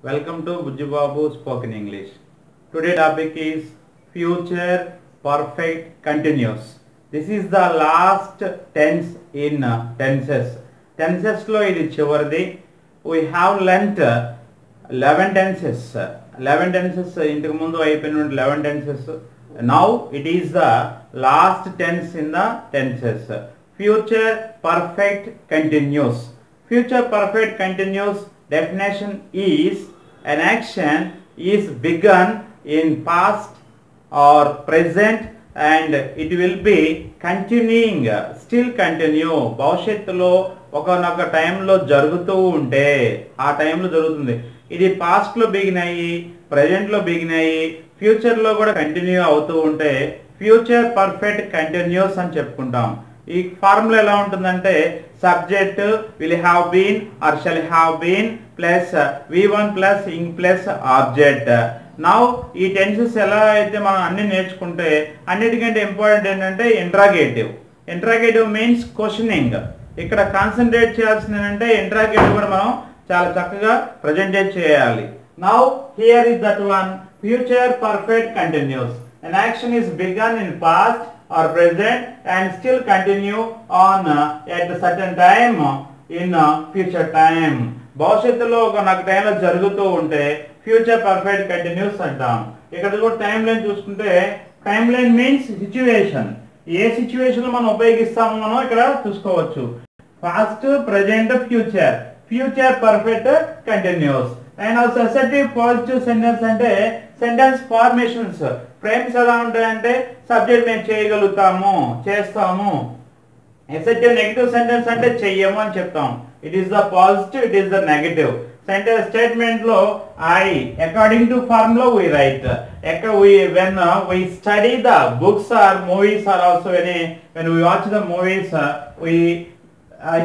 Welcome to Bujju Babu Spoken English. Today topic is future perfect continuous. This is the last tense in tenses. Tenses lo idi chivardi. We have learnt 11 tenses. 11 tenses intaku mundu ayipina 11 tenses. Now it is the last tense in the tenses. Future perfect continuous. Future perfect continuous definition is an action is begun in past or present and it will be continuing, still continue. భవిష్యత్తులో ఒకనొక టైంలో జరుగుతూ ఉంటే ఆ టైంలో జరుగుతుంది. ఇది పాస్ట్లో బిగిన్ అయ్యి ప్రజెంట్లో బిగిన్ అయ్యి ఫ్యూచర్లో కూడా కంటిన్యూ అవుతూ ఉంటే ఫ్యూచర్ పర్ఫెక్ట్ కంటిన్యూస్ అని చెప్పుకుంటాం. ఈ ఫార్ములా ఎలా ఉంటుందంటే subject will have been or shall have been plus V1 plus ing plus object. Now ఈ టెన్సెస్ ఎలా అయితే మనం అన్ని నేర్చుకుంటే అన్నిటికంటే ఇంపార్టెంట్ ఏంటంటే ఇంట్రాగేటివ్. Interrogative means questioning. ఇక్కడ కాన్సన్ట్రేట్ చేయాల్సింది ఏంటంటే ఇంట్రాగేటివ్ కూడా మనం చాలా చక్కగా ప్రజెంటేట్ చేయాలి. Now here is that one future perfect continuous. An action is begun in past or present and still continue on at a certain time in future time. భవిష్యత్తులో ఒక టైంలో జరుగుతూ ఉంటే ఫ్యూచర్ పర్ఫెక్ట్ కంటిన్యూస్ అంటాం. ఇక్కడ కూడా టైం లైన్ చూసుకుంటే time line means situation. ఏ situation మనం ఉపయోగిస్తామో మనం ఇక్కడ చూసుకోవచ్చు. Past, present, future. Future perfect continuous. And also assertive positive sentence అంటే సెంటెన్స్ ఫార్మేషన్స్ ఫ్రేమ్స్ ఎలా ఉంటాయంటే సబ్జెక్ట్ మేము చేయగలుగుతాము, చేస్తాము. అసర్టివ్ నెగటివ్ సెంటెన్స్ అంటే చెయ్యము అని చెప్తాం. It is the positive, it is the negative. Sentence statement లో I according to formula we write. when we study the books or movies or also when we watch the movies we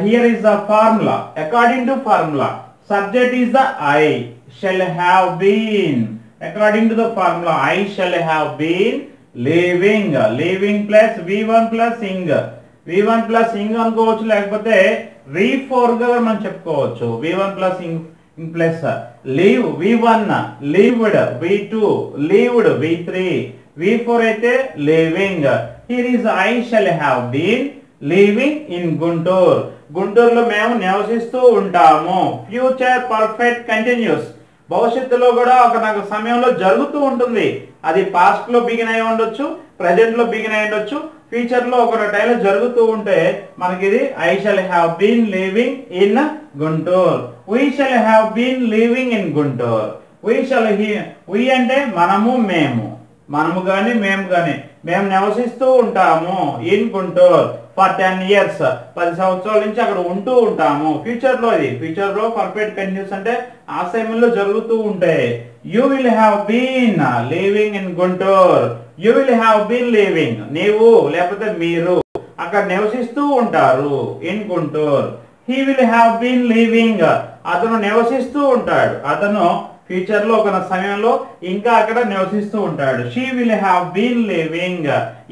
here is the formula. According to formula, subject is the I shall have been. According to the formula, I shall have been living. Living plus V1 plus ing. V1 plus ing అనుకోవచ్చు, లేకపోతే V4 గా మనం చెప్పుకోవచ్చు. V1 plus ing plus live V1, lived V2, lived V3, V4 అయితే living. Here is I shall have been living in Guntur. గుంటూరులో మేము నివసిస్తూ ఉంటాము. Future perfect continuous. భవిష్యత్తులో కూడా ఒక సమయంలో జరుగుతూ ఉంటుంది. అది పాస్ట్ లో బిగిన్ అయి ఉండొచ్చు, ప్రెజెంట్ లో బిగిన్ అయి ఉండొచ్చు, ఫ్యూచర్ లో ఒక టైంలో జరుగుతూ ఉంటే మనకి ఇది I shall have been living in Guntur. We shall have been living in Guntur. We అంటే మనము, మేము. మనము గాని మేము గాని మేము నివసిస్తూ ఉంటాము ఇన్ గుంటూరు ఫర్ 10 years. 10 సంవత్సరాల నుంచి అక్కడ ఉంటూ ఉంటాము. ఫ్యూచర్ లో ఇది ఫ్యూచర్ లో పర్ఫెక్ట్ కంటిన్యూస్ అంటే ఆ సమయంలో జరుగుతూ ఉంటాయి. You will have been living in Guntur. You will have been living, నీవు లేకపోతే మీరు అక్కడ నివసిస్తూ ఉంటారు in Guntur. He will have been living, అతను నివసిస్తూ ఉంటాడు. అతను ఫ్యూచర్ లో ఒక సమయంలో ఇంకా అక్కడ నివసిస్తూ ఉంటాడు. She will have been living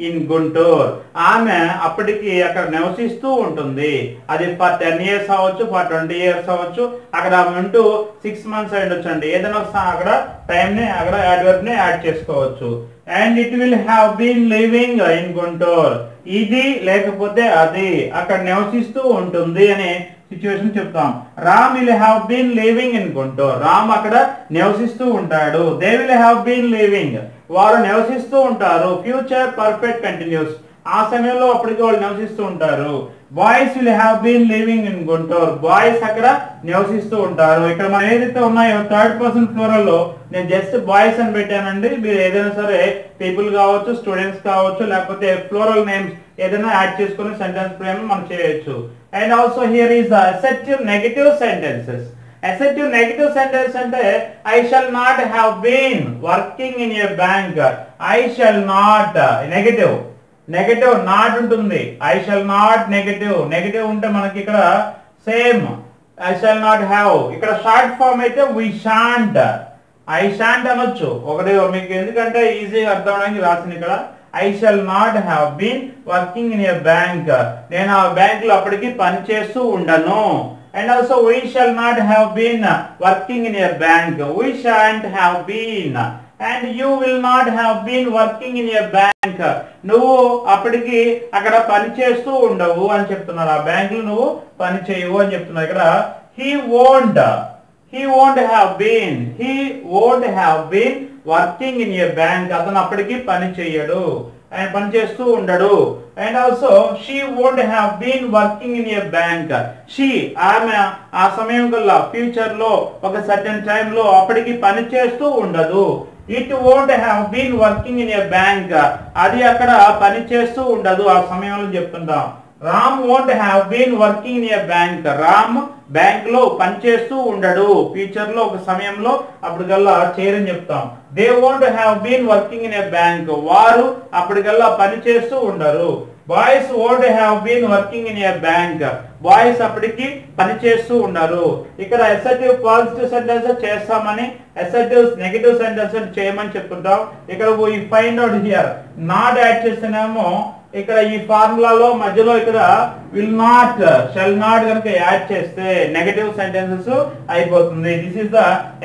in Guntur. ఆమె అప్పటికి అక్కడ నివసిస్తూ ఉంటుంది. అది ఫర్ 10 years అవ్వచ్చు, ఫర్ 20 years అవ్వచ్చు. అక్కడ ఉంటూ 6 months అయి ఉండొచ్చు అండి. ఏదైనా అక్కడ టైం ని అక్కడ అడ్వర్బ్ ని యాడ్ చేసుకోవచ్చు. And it will have been living in Guntur. ఇది లేకపోతే అది అక్కడ నివసిస్తూ ఉంటుంది అనే సిచ్యువేషన్ చెప్తాం. Ram will have been living in Guntur. Ram అక్కడ నివసిస్తూ ఉంటాడు. They will have been living, వారు నివసిస్తూ ఉంటారు. Future perfect continuous. ఆ సమయంలో అప్పటికి వాళ్ళు నివసిస్తూ ఉంటారు. Boys will have been living in Guntur. Boys అక్కడ నివసిస్తూ ఉంటారు. ఇక్కడ మనం ఏదైతే ఉన్నాయో థర్డ్ పర్సన్ ఫ్లోరల్ లో నేను జస్ట్ బాయ్స్ అని పెట్టానండి. మీరు ఏదైనా సరే పీపుల్ కావచ్చు, స్టూడెంట్స్ కావచ్చు, లేకపోతే ఫ్లోరల్ నేమ్స్ ఏదైనా యాడ్ చేసుకుని సెంటెన్స్ ఫ్రేమ్ మనం చేయొచ్చు. And also here is the assertive negative sentences. Assertive negative sentence అంటే I shall not have been working in a bank. I shall not negative. Negative not ఉంటుంది. I shall not negative. Negative ఉంటే మనకి ఇక్కడ same I shall not have. ఇక్కడ short form అయితే we shan't. I shan't అనొచ్చు. ఒకటి మీకు ఎందుకంటే ఈజీగా అర్థం అవడానికి రాసింది ఇక్కడ. I shall not have been working in a bank. నేను ఆ బ్యాంక్ లో అప్పటికి పని చేస్తూ ఉండను. and also we shall not have been working in a bank. We shan't have been, and you will not have been working in a bank. నువ్వు అప్పటికి అక్కడ పని చేస్తూ ఉండవు అని చెప్తున్నారు. ఆ బ్యాంక్ లో నువ్వు పని చేయవు అని చెప్తున్నారు. ఇక్కడ he won't have been working in a bank. అతను అప్పటికి పని చేయడు, ఆయన పని చేస్తూ ఉండడు. And also she won't have been working in a bank. ఆమె ఆ సమయం కల్లా ఫ్యూచర్ లో ఒక సర్టెన్ టైం లో అప్పటికి పని చేస్తూ ఉండదు. It won't have been working in a bank, అది అక్కడ పని చేస్తూ ఉండదు ఆ సమయంలో చెప్తుంటాం. Ram won't have been working in a bank. Ram bank లో పనిచేస్తూ ఉండడు ఫ్యూచర్ లో ఒక సమయంలో అప్పటికల్లా చేయరని చెప్తాం. They won't have been working in a bank, వారు అప్పటికల్లా పని చేస్తూ ఉండరు. Boys won't have been working in a bank, boys అప్పటికి పని చేస్తూ ఉండరు. ఇక్కడ అసర్టివ్ పాజిటివ్ సెంటెన్సెస్ చేస్తామని, అసర్టివ్స్ నెగటివ్ సెంటెన్సెస్ చేయమని చెప్తుంటాం. ఇక్కడ ఈ find out here not add చేస్తేనేమో ఇక్కడ ఈ ఫార్ములాలో మధ్యలో ఇక్కడ విల్ నాట్ షల్ నాట్ కనుక యాడ్ చేస్తే నెగటివ్ సెంటెన్సెస్ అయిపోతుంది. This is the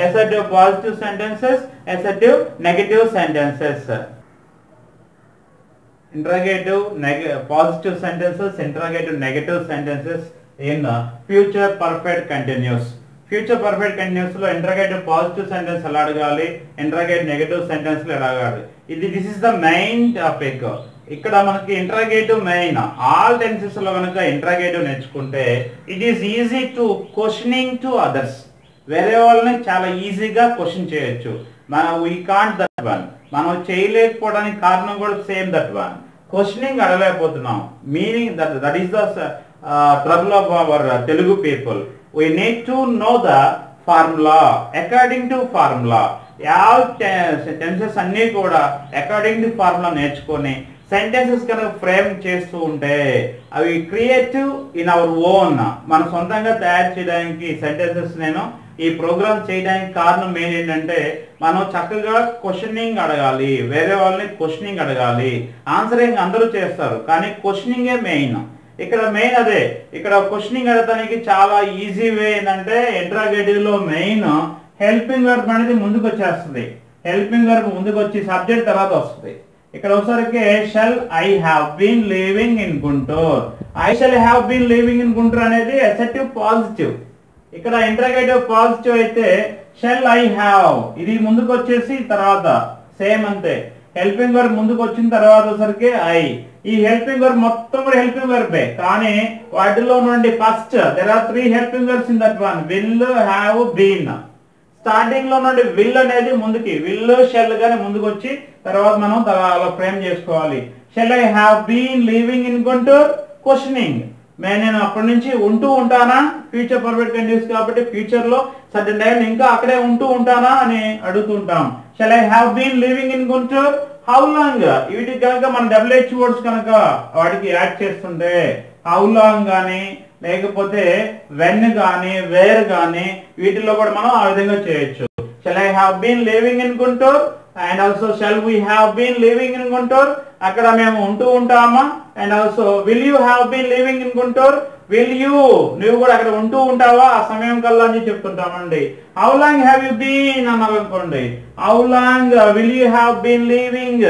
assertive positive sentences, assertive negative sentences. Interrogative positive sentences, interrogative negative sentences in future perfect continuous. Future perfect continuous లో ఇంటరాగేటివ్ పాజిటివ్ సెంటెన్స్ ఎలా అడగాలి, interrogative negative sentence లో ఎలా అడగాలి, this is the main topic. ఇక్కడ మనకి interrogative main all tenses లో కనుక ఇంటరాగేటివ్ నేర్చుకుంటే it is easy to questioning to others. వేరే వాళ్ళని చాలా ఈజీగా క్వశ్చన్ చేయొచ్చు. వీ కాంట్ దట్ వన్, మనం చేయలేకపోవడానికి కారణం కూడా సేమ్ దట్ వన్, క్వశ్చనింగ్ అడగలేకపోతున్నాం. Meaning that is the trouble of our Telugu people. We need to know the formula according to formula. All tenses అన్నీ కూడా అకార్డింగ్ టు ఫార్ములా నేర్చుకొని sentences కనుక frame చేస్తూ ఉంటే అవి క్రియేటివ్ ఇన్ అవర్ ఓన్, మన సొంతంగా తయారు చేయడానికి సెంటెన్సెస్ నేను ఈ ప్రోగ్రామ్ చేయడానికి కారణం మెయిన్ ఏంటంటే మనం చక్కగా క్వశ్చనింగ్ అడగాలి, వేరే వాళ్ళని క్వశ్చనింగ్ అడగాలి. ఆన్సరింగ్ అందరూ చేస్తారు కానీ క్వశ్చనింగే మెయిన్. ఇక్కడ మెయిన్ అదే. ఇక్కడ క్వశ్చనింగ్ అడగడానికి చాలా ఈజీ వే ఏంటంటే ఇంటరాగేటివ్ లో మెయిన్ హెల్పింగ్ వర్బ్ అనేది ముందుకు వచ్చేస్తుంది. హెల్పింగ్ వర్బ్ ముందుకు వచ్చి సబ్జెక్ట్ తర్వాత వస్తుంది. ఇక్కడ ఒకసారికి shall I have been living in Guntur. I shall have been living in Guntur అనేది అసర్టివ్ పాజిటివ్. ఇక్కడ ఇంటరాగేటివ్ పాజిటివ్ అయితే షల్ ఐ హ్యావ్ ఇది ముందుకు వచ్చేసి తర్వాత సేమ్ అంతే. హెల్పింగ్ వర్బ్ ముందుకు వచ్చిన తర్వాత ఒకసారికి ఐ. ఈ హెల్పింగ్ వర్బ్ మొత్తం కూడా హెల్పింగ్ వర్బే కానీ వాటిలో నుండి first there are 3 helping verbs in that one. Will, have, been. Starting లో నుండి విల్ అనేది ముందుకి, విల్ షెల్ గానే ముందుకు వచ్చి తర్వాత మనం అలా ఫ్రేమ్ చేసుకోవాలి. Shall I have been living in Guntur, questioning. నేను అప్పటి నుంచి ఉంటూ ఉంటానా, ఫ్యూచర్ పర్ఫెక్ట్ కంటిన్యూస్ కాబట్టి ఫ్యూచర్ లో సర్టెన్ టైం ఇంకా అక్కడే ఉంటూ ఉంటానా అని అడుగుతుంటాం. Shall I have been living in Guntur, how long. వీటికి కనుక మనం WH వర్డ్స్ కనుక వాటికి యాడ్ చేస్తుంటే హౌ లాంగ్ గానీ లేకపోతే వెన్ గానీ వేర్ గానీ వీటిల్లో కూడా మనం ఆ విధంగా చేయొచ్చు. Shall I have been living in Guntur and also shall we have been living in Guntur, అక్కడ మేము ఉంటూ ఉంటామా. And also will you have been living in Guntur, will you నువ్వు కూడా అక్కడ ఉంటూ ఉంటావా ఆ సమయం కల్లా అని చెప్తుంటామండి. How long have you been అన్నారనుకోండి, how long will you have been living.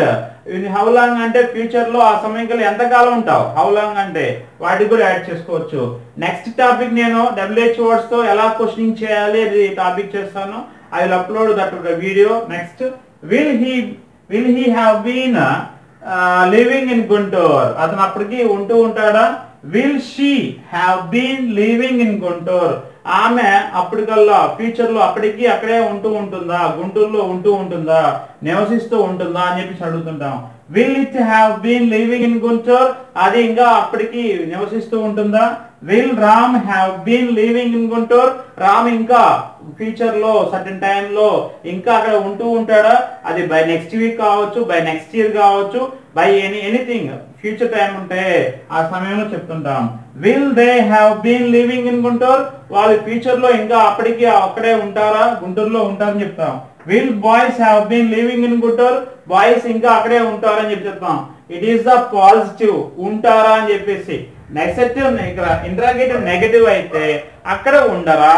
How long అంటే ఫ్యూచర్ లో ఆ సమయం కల్లా ఎంతకాలం ఉంటావు, హౌ లాంగ్ అంటే వాటికి కూడా యాడ్ చేసుకోవచ్చు. నెక్స్ట్ టాపిక్ నేను WH వర్డ్స్ తో ఎలా క్వశ్చనింగ్ చేయాలి అది టాపిక్ చేస్తాను. I will upload that video. Next will he have been living in Guntur, అతను అప్పటికి ఉంటూ ఉంటాడా. Will she have been living in Guntur, ఆమె అప్పటికల్లా ఫ్యూచర్ లో అప్పటికి అక్కడే ఉంటూ ఉంటుందా, గుంటూరులో ఉంటూ ఉంటుందా, నివసిస్తూ ఉంటుందా అని చెప్పి అడుగుతుంటాం. Will it have been living in Guntur, అది ఇంకా అప్పటికి నివసిస్తూ ఉంటుందా. Will Ram have been living in Guntur, Ram ఇంకా ఫ్యూచర్ లో సర్టెన్ టైం లో ఇంకా అక్కడ ఉంటూ ఉంటాడా, అది బై నెక్స్ట్ వీక్ కావచ్చు, బై నెక్స్ట్ ఇయర్ కావచ్చు, బై ఎనీథింగ్ ఫ్యూచర్ టైం ఉంటే ఆ సమయంలో చెప్తుంటాం. Will they have been living in Guntur, వాళ్ళు ఫ్యూచర్ లో ఇంకా అప్పటికి అక్కడే ఉంటారా, గుంటూరులో ఉంటారని చెప్తాం. Will boys have been living in Guntur, boys ఇంకా అక్కడే ఉంటారని చెప్పి చెప్తాం. ఇట్ ఈస్ ద పాజిటివ్, ఉంటారా అని చెప్పేసి. నెగటివ్ ఇక్కడ ఇంట్రాగేటివ్ నెగటివ్ అయితే అక్కడ ఉండరా.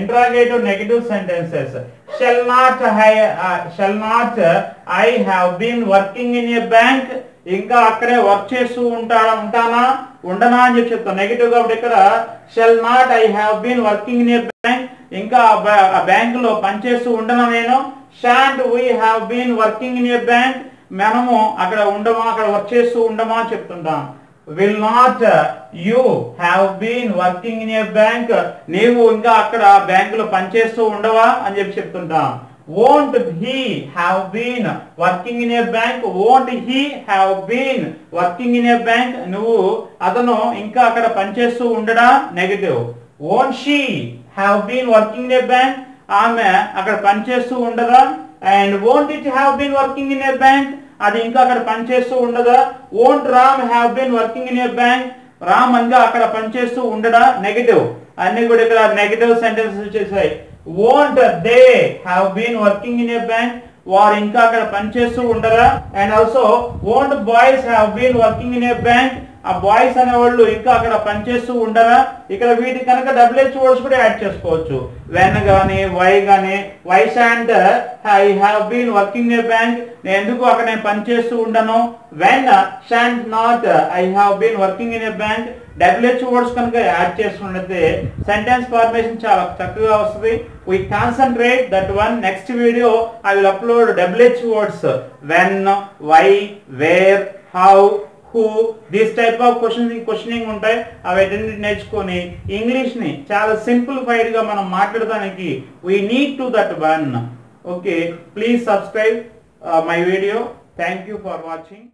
Interrogative negative sentences shall not I have been working in a bank, ఇంకా అక్కడే వర్క్ చేస్తూ ఉంటానా ఉండనా అని చెప్పి చెప్తాను. నెగటివ్ కాబట్టి ఇక్కడ shall not I have been working in a bank, ఇంకా ఆ బ్యాంక్ లో పనిచేస్తూ ఉండనా నేను. Shan't we have been working in a bank, మనము అక్కడ ఉండమా అక్కడ వర్క్ చేస్తూ ఉండమా అని చెప్తుంటాం. Will not you have been working in a bank, నీవు ఇంకా అక్కడ బ్యాంకులో పనిచేస్తూ ఉండవా అని చెప్పి చెప్తుంటాం. won't he have been working in a bank, won't he have been working in a bank, నువ్వు అతను ఇంకా అక్కడ పనిచేస్తూ ఉండడా negative. won't she have been working in a bank, ఆమె అక్కడ పనిచేస్తూ ఉండదా. and won't it have been working in a bank, అది ఇంకా అక్కడ పనిచేస్తూ ఉండదా. won't Ram have been working in a bank, Ram ఇంకా అక్కడ పనిచేస్తూ ఉండడా నెగటివ్. అన్ని కూడా ఇక్కడ నెగటివ్ సెంటెన్సెస్ వచ్చేసాయి. won't they have been working in a bank, వారు ఇంకా అక్కడ పనిచేస్తూ ఉండరా. And also won't boys have been working in a bank, ఆ బాయ్స్ అనే వాళ్ళు ఇంకా అక్కడ పనిచేస్తూ ఉండరా. ఇక్కడ వీటి కనుక WH వర్డ్స్ కూడా యాడ్ చేసుకోవచ్చు. వెన్ గానీ వై గానీ, why shan't I have been working in a bank, నేను ఎందుకు అక్కడ నేను పనిచేస్తూ ఉండను. When shan't not I have been working in a bank, WH words కనుక యాడ్ చేస్తున్నట్లయితే సెంటెన్స్ ఫార్మేషన్ చాలా చక్కగా వస్తుంది. we concentrate that one. Next video I will upload WH words, when, why, where, how, who, this type of questioning ఉంటాయి. అవి నేర్చుకొని English ని చాలా సింప్లిఫైడ్ గా మనం మాట్లాడడానికి we need to that one. Okay, please subscribe my video. Thank you for watching.